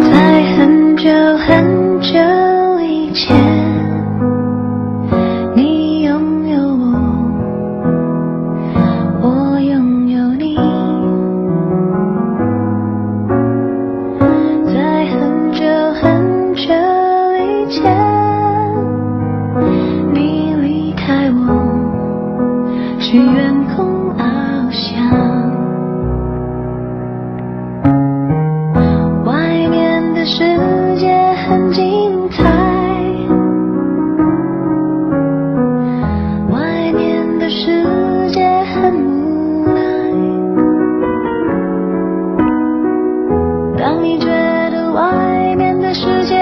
在很久很久以前，你拥有我，我拥有你。在很久很久以前，你离开我，去远空翱翔。外面的世界很精彩，外面的世界很无奈。当你觉得外面的世界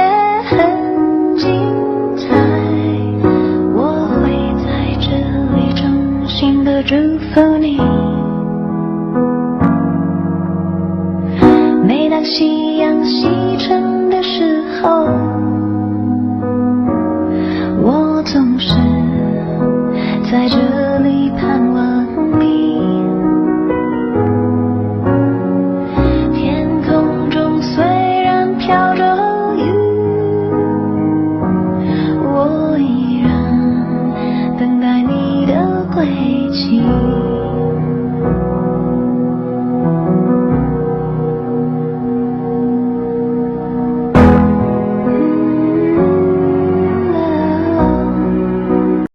很精彩，我会在这里衷心的祝福你。每当夕阳西沉的时候，我总是在这里盼望你。天空中虽然飘着雨，我依然等待你的归期。